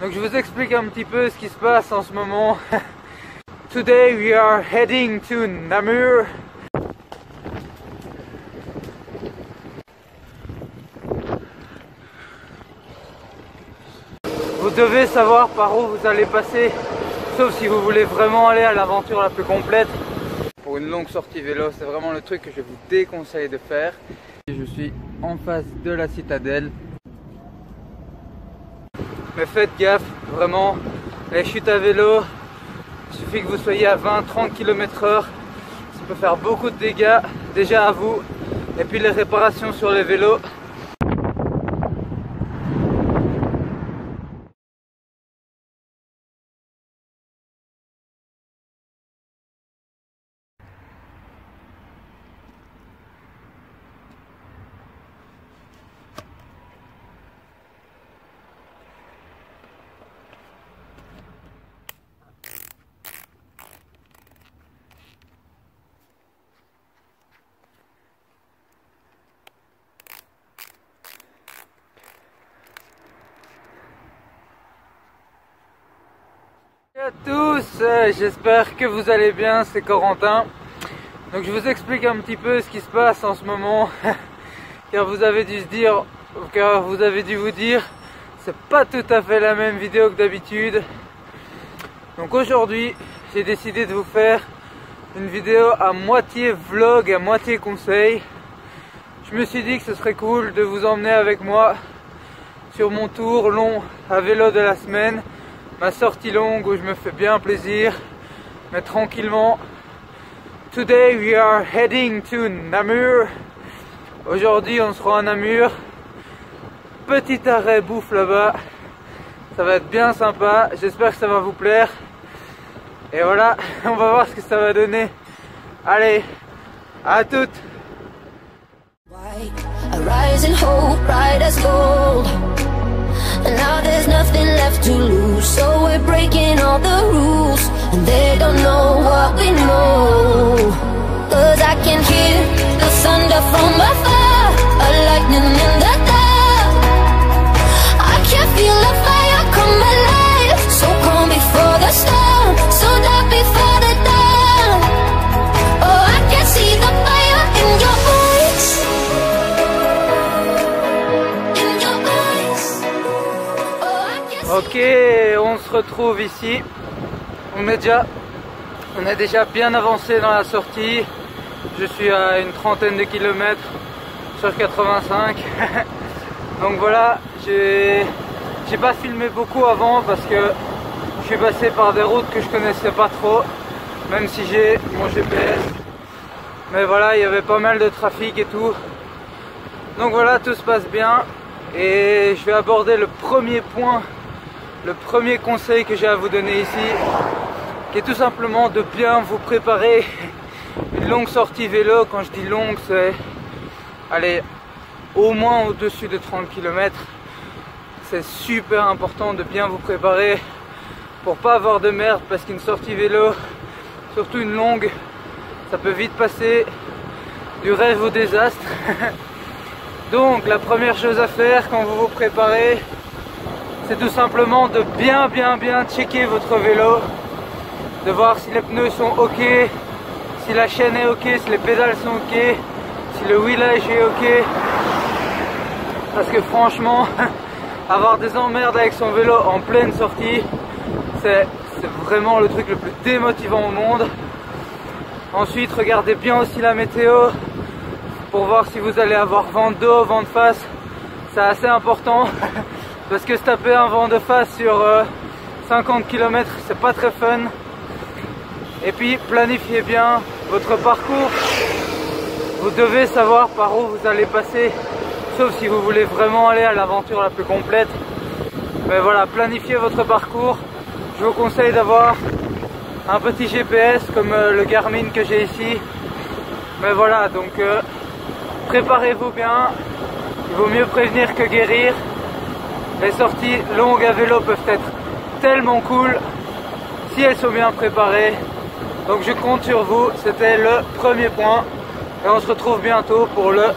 Donc je vous explique un petit peu ce qui se passe en ce moment. Today we are heading to Namur. Vous devez savoir par où vous allez passer, sauf si vous voulez vraiment aller à l'aventure la plus complète. Pour une longue sortie vélo, c'est vraiment le truc que je vous déconseille de faire. Je suis en face de la citadelle. Mais faites gaffe, vraiment, les chutes à vélo, il suffit que vous soyez à 20-30 km/h, ça peut faire beaucoup de dégâts, déjà à vous, et puis les réparations sur les vélos. Bonjour à tous, j'espère que vous allez bien, c'est Corentin. Donc je vous explique un petit peu ce qui se passe en ce moment, car vous avez dû vous dire, c'est pas tout à fait la même vidéo que d'habitude. Donc aujourd'hui, j'ai décidé de vous faire une vidéo à moitié vlog, à moitié conseil. Je me suis dit que ce serait cool de vous emmener avec moi sur mon tour long à vélo de la semaine. Ma sortie longue où je me fais bien plaisir, mais tranquillement. Today we are heading to Namur. Aujourd'hui on se rend à Namur. Petit arrêt bouffe là-bas. Ça va être bien sympa, j'espère que ça va vous plaire. Et voilà, on va voir ce que ça va donner. Allez, à toutes. A rising hope, bright as gold. And now there's nothing left to lose, so we're breaking all the rules, and they don't know what we know. Cause I can hear the thunder from afar, a lightning in the dark. I can feel the fire come alive, so calm before the storm, so dark before the dawn. Oh, I can see the fire in your eyes. Ok, on se retrouve ici. On est déjà bien avancé dans la sortie. Je suis à une trentaine de kilomètres sur 85. Donc voilà, j'ai pas filmé beaucoup avant parce que je suis passé par des routes que je connaissais pas trop, même si j'ai mon GPS. Mais voilà, il y avait pas mal de trafic et tout. Donc voilà, tout se passe bien. Et je vais aborder le premier point. Le premier conseil que j'ai à vous donner ici, qui est tout simplement de bien vous préparer une longue sortie vélo. Quand je dis longue, c'est allez, au moins au-dessus de 30 km. C'est super important de bien vous préparer pour pas avoir de merde, parce qu'une sortie vélo, surtout une longue, ça peut vite passer du rêve au désastre. Donc la première chose à faire quand vous vous préparez, c'est tout simplement de bien checker votre vélo, de voir si les pneus sont ok, si la chaîne est ok, si les pédales sont ok, si le wheelage est ok. Parce que franchement, avoir des emmerdes avec son vélo en pleine sortie, c'est vraiment le truc le plus démotivant au monde. Ensuite, regardez bien aussi la météo pour voir si vous allez avoir vent de dos, vent de face. C'est assez important. Parce que se taper un vent de face sur 50 km, c'est pas très fun. Et puis planifiez bien votre parcours. Vous devez savoir par où vous allez passer, sauf si vous voulez vraiment aller à l'aventure la plus complète. Mais voilà, planifiez votre parcours. Je vous conseille d'avoir un petit GPS comme le Garmin que j'ai ici. Mais voilà, donc préparez-vous bien. Il vaut mieux prévenir que guérir. Les sorties longues à vélo peuvent être tellement cool si elles sont bien préparées. Donc je compte sur vous, c'était le premier point. Et on se retrouve bientôt pour le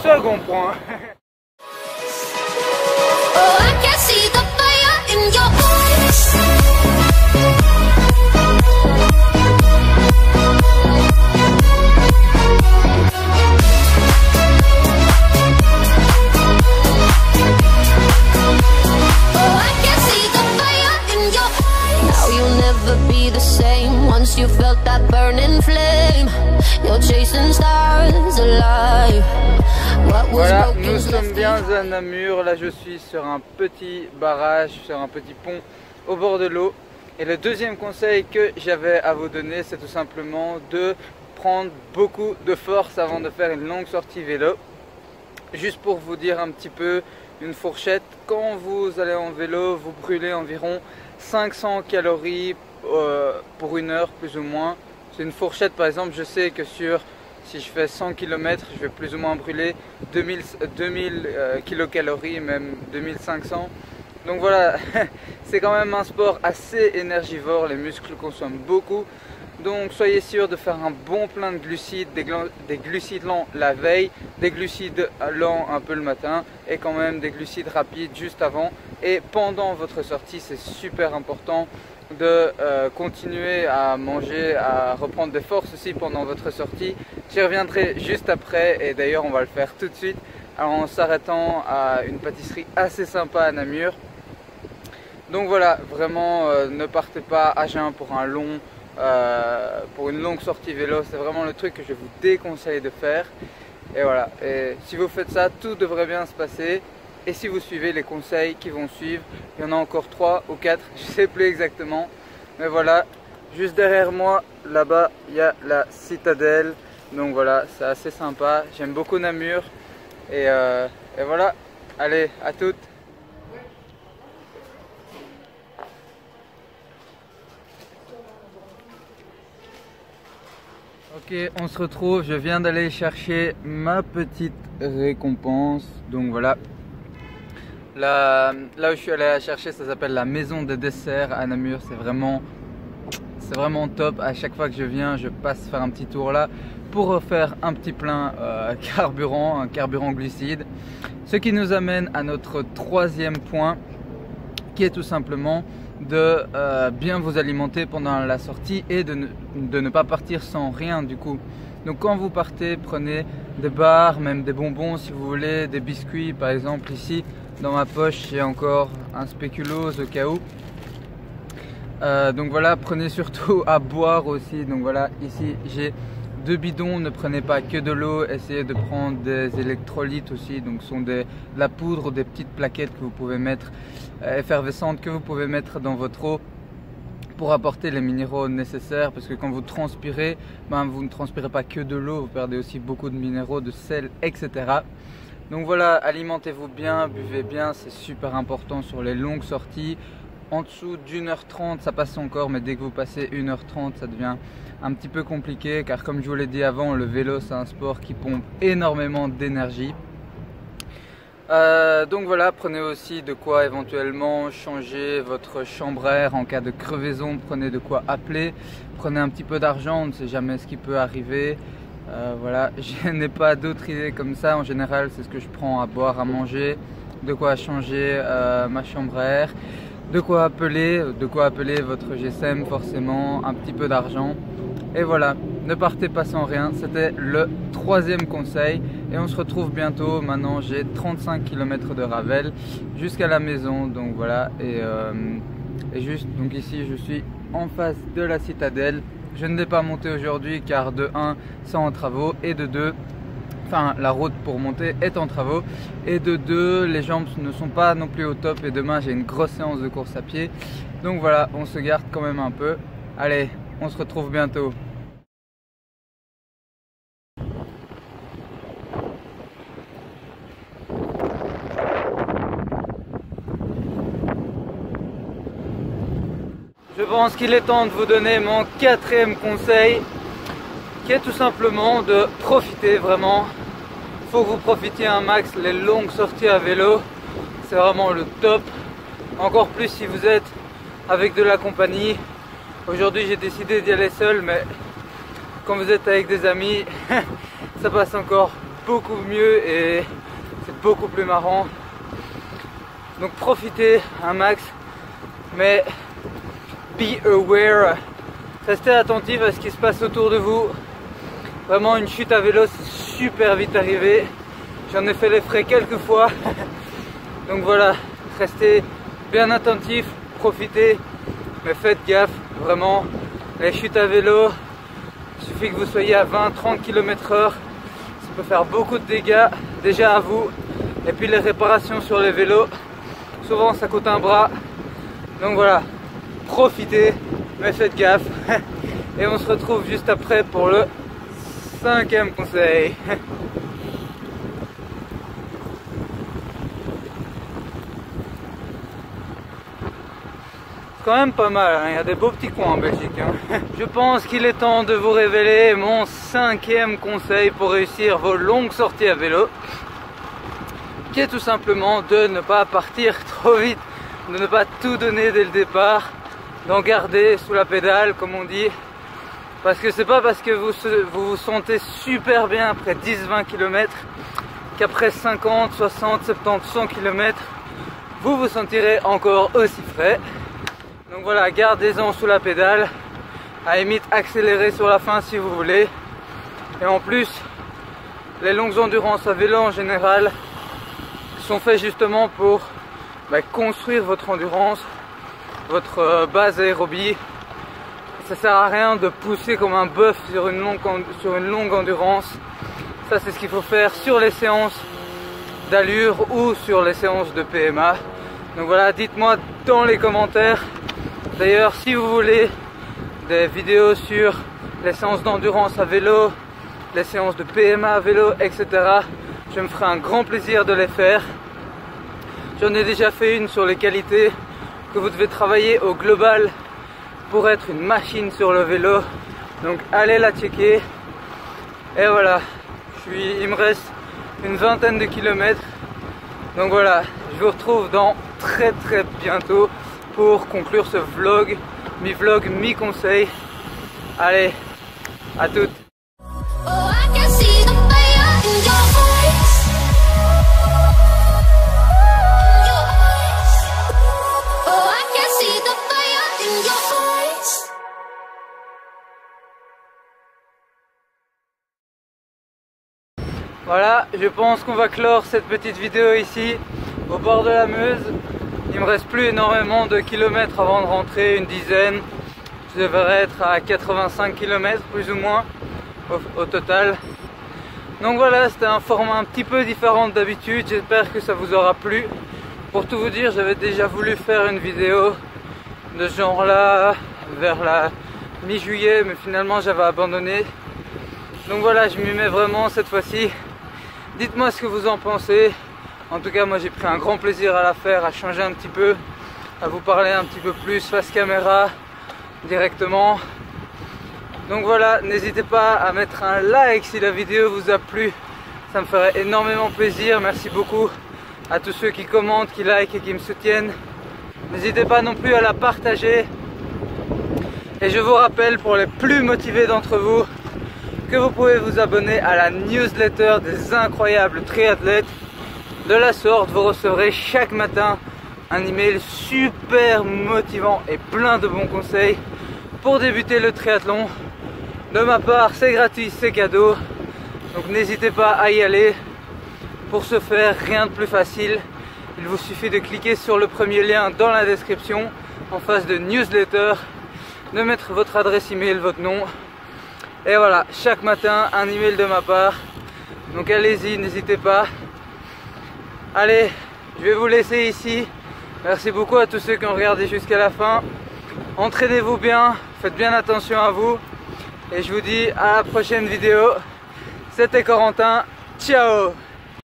second point. Oh, I can see the fire. Voilà, nous sommes bien à Namur. Là, je suis sur un petit barrage, sur un petit pont au bord de l'eau. Et le deuxième conseil que j'avais à vous donner, c'est tout simplement de prendre beaucoup de force avant de faire une longue sortie vélo. Juste pour vous dire un petit peu une fourchette, quand vous allez en vélo, vous brûlez environ 500 calories pour une heure plus ou moins. C'est une fourchette. Par exemple, je sais que si je fais 100 km, je vais plus ou moins brûler 2000 kilocalories, même 2500. Donc voilà, c'est quand même un sport assez énergivore, les muscles consomment beaucoup. Donc soyez sûr de faire un bon plein de glucides, des glucides lents la veille, des glucides lents un peu le matin et quand même des glucides rapides juste avant. Et pendant votre sortie, c'est super important de continuer à manger, à reprendre des forces aussi pendant votre sortie. J'y reviendrai juste après et d'ailleurs on va le faire tout de suite en s'arrêtant à une pâtisserie assez sympa à Namur. Donc voilà, vraiment ne partez pas à jeun pour une longue sortie vélo, c'est vraiment le truc que je vous déconseille de faire. Et voilà, et si vous faites ça, tout devrait bien se passer. Et si vous suivez les conseils qui vont suivre, il y en a encore 3 ou 4, je ne sais plus exactement. Mais voilà, juste derrière moi, là-bas, il y a la citadelle. Donc voilà, c'est assez sympa, j'aime beaucoup Namur. Et voilà, allez, à toutes. Ok, on se retrouve, je viens d'aller chercher ma petite récompense. Donc voilà. Là où je suis allé la chercher, ça s'appelle la maison des desserts à Namur. C'est vraiment top. À chaque fois que je viens, je passe faire un petit tour là pour refaire un petit plein carburant, un carburant glucide. Ce qui nous amène à notre troisième point, qui est tout simplement de bien vous alimenter pendant la sortie et de ne pas partir sans rien du coup. Donc quand vous partez, prenez des barres, même des bonbons si vous voulez, des biscuits par exemple. Ici dans ma poche j'ai encore un spéculoos au cas où. Donc voilà, prenez surtout à boire aussi. Donc voilà, ici j'ai 2 bidons, ne prenez pas que de l'eau, essayez de prendre des électrolytes aussi. Donc ce sont de la poudre ou des petites plaquettes que vous pouvez mettre, effervescentes, que vous pouvez mettre dans votre eau pour apporter les minéraux nécessaires, parce que quand vous transpirez, vous ne transpirez pas que de l'eau, vous perdez aussi beaucoup de minéraux, de sel, etc. Donc voilà, alimentez-vous bien, buvez bien, c'est super important sur les longues sorties. En dessous d'1h30 ça passe encore, mais dès que vous passez 1h30 ça devient un petit peu compliqué, car comme je vous l'ai dit avant, le vélo c'est un sport qui pompe énormément d'énergie. Donc voilà, prenez aussi de quoi éventuellement changer votre chambre à air en cas de crevaison, prenez de quoi appeler, prenez un petit peu d'argent, on ne sait jamais ce qui peut arriver. Voilà, je n'ai pas d'autres idées comme ça, en général c'est ce que je prends à boire, à manger, de quoi changer ma chambre à air, de quoi appeler votre GSM forcément, un petit peu d'argent. Et voilà, ne partez pas sans rien, c'était le troisième conseil. Et on se retrouve bientôt, maintenant j'ai 35 km de Ravel jusqu'à la maison. Donc voilà, et juste, donc ici je suis en face de la citadelle. Je ne l'ai pas monté aujourd'hui car de 1, c'est en travaux, et de 2, enfin la route pour monter est en travaux, et de 2, les jambes ne sont pas non plus au top et demain j'ai une grosse séance de course à pied. Donc voilà, on se garde quand même un peu. Allez, on se retrouve bientôt. Je pense qu'il est temps de vous donner mon quatrième conseil, qui est tout simplement de profiter vraiment. Il faut que vous profitiez un max, les longues sorties à vélo, c'est vraiment le top. Encore plus si vous êtes avec de la compagnie. Aujourd'hui j'ai décidé d'y aller seul, mais quand vous êtes avec des amis, ça passe encore beaucoup mieux et c'est beaucoup plus marrant. Donc profitez un max, mais be aware, restez attentif à ce qui se passe autour de vous. Vraiment, une chute à vélo, c'est super vite arrivé. J'en ai fait les frais quelques fois. Donc voilà, restez bien attentifs, profitez, mais faites gaffe, vraiment. Les chutes à vélo, il suffit que vous soyez à 20-30 km/h, ça peut faire beaucoup de dégâts. déjà à vous. Et puis les réparations sur les vélos, souvent ça coûte un bras. Donc voilà, profitez, mais faites gaffe. Et on se retrouve juste après pour le 5e conseil. Quand même pas mal, hein. Il y a des beaux petits coins en Belgique, hein. Je pense qu'il est temps de vous révéler mon 5e conseil pour réussir vos longues sorties à vélo, qui est tout simplement de ne pas partir trop vite, de ne pas tout donner dès le départ, d'en garder sous la pédale comme on dit, parce que c'est pas parce que vous vous sentez super bien après 10-20 km qu'après 50, 60, 70, 100 km vous vous sentirez encore aussi frais. Donc voilà, gardez-en sous la pédale, à la limite accélérez sur la fin si vous voulez. Et en plus, les longues endurances à vélo en général sont faites justement pour construire votre endurance, votre base aérobie. Ça sert à rien de pousser comme un bœuf sur une longue endurance. Ça c'est ce qu'il faut faire sur les séances d'allure ou sur les séances de PMA. Donc voilà, dites-moi dans les commentaires. D'ailleurs, si vous voulez des vidéos sur les séances d'endurance à vélo, les séances de PMA à vélo, etc., je me ferai un grand plaisir de les faire. J'en ai déjà fait une sur les qualités que vous devez travailler au global pour être une machine sur le vélo. Donc allez la checker. Et voilà, il me reste une vingtaine de kilomètres. Donc voilà, je vous retrouve dans très bientôt pour conclure ce vlog, mi-vlog, mi-conseil. Allez, à toutes. Voilà, je pense qu'on va clore cette petite vidéo ici, au bord de la Meuse. Il me reste plus énormément de kilomètres avant de rentrer, une dizaine. Je devrais être à 85 km plus ou moins au total. Donc voilà, c'était un format un petit peu différent d'habitude. J'espère que ça vous aura plu. Pour tout vous dire, j'avais déjà voulu faire une vidéo de ce genre là vers la mi-juillet, mais finalement j'avais abandonné. Donc voilà, je m'y mets vraiment cette fois-ci. Dites-moi ce que vous en pensez. En tout cas, moi j'ai pris un grand plaisir à la faire, à changer un petit peu, à vous parler un petit peu plus face caméra directement. Donc voilà, n'hésitez pas à mettre un like si la vidéo vous a plu. Ça me ferait énormément plaisir. Merci beaucoup à tous ceux qui commentent, qui likent et qui me soutiennent. N'hésitez pas non plus à la partager. Et je vous rappelle, pour les plus motivés d'entre vous, que vous pouvez vous abonner à la newsletter des incroyables triathlètes. De la sorte, vous recevrez chaque matin un email super motivant et plein de bons conseils pour débuter le triathlon. De ma part, c'est gratuit, c'est cadeau. Donc n'hésitez pas à y aller. Pour ce faire, rien de plus facile. Il vous suffit de cliquer sur le premier lien dans la description en face de newsletter, de mettre votre adresse email, votre nom. Et voilà, chaque matin, un email de ma part. Donc allez-y, n'hésitez pas. Allez, je vais vous laisser ici. Merci beaucoup à tous ceux qui ont regardé jusqu'à la fin. Entraînez-vous bien, faites bien attention à vous. Et je vous dis à la prochaine vidéo. C'était Corentin, ciao!